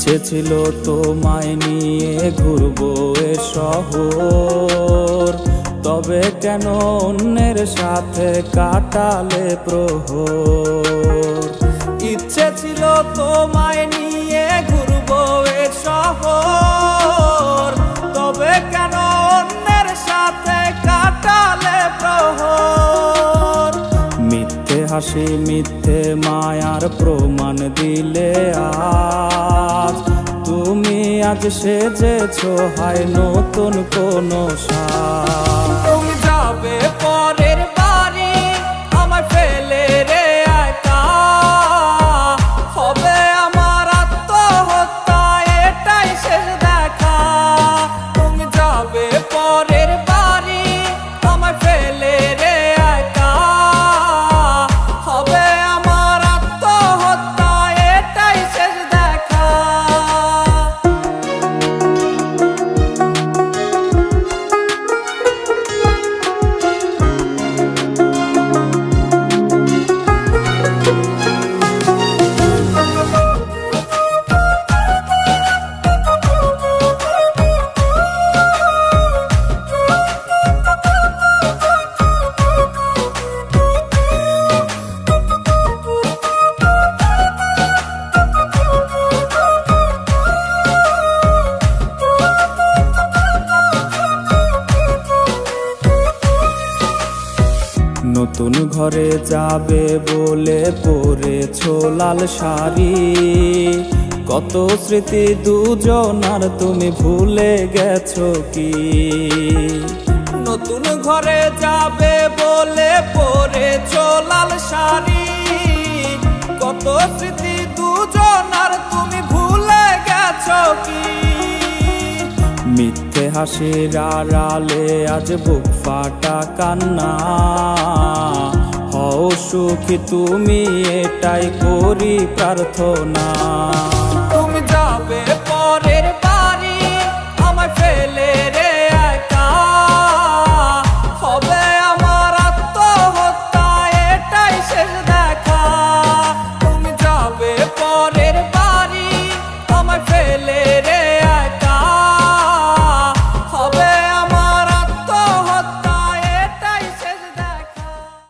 ইচ্ছে ছিল তোমায় নিয়ে ঘুরবো এ শহর, তবে কেন অন্যের সাথে কাটালে প্রহর। ইচ্ছে ছিল তোমায় নিয়ে ঘুরবো এ শহর, তবে কেন অন্যের সাথে কাটালে প্রহর। মিথ্যে হাসি মিথ্যে মায়ার প্রমাণ দিলে আজ, তুমি আজ সেজেছো হায় নতুন কোনো সাজ। তুমি যাবে পরের বাড়ি আমায় ফেলে রে একা, হবে আমার আত্মহত্যা এটাই শেষ দেখা। তুমি যাবে পরের বাড়ি আমায় ফেলে রে একা, হবে আমার আত্মহত্যা এটাই শেষ দেখা। নতুন ঘরে যাবে বলে পরেছো লাল শাড়ি, কত স্মৃতি দুজনার তুমি ভুলে গেছো কি? নতুন ঘরে যাবে বলে পরেছো লাল শাড়ি, কত স্মৃতি দুজনার তুমি ভুলে গেছো কি? মিথ্যে হাসির আড়ালে আজ বুক ফাটা কান্না, হও সুখী তুমি এটাই করি প্রার্থনা।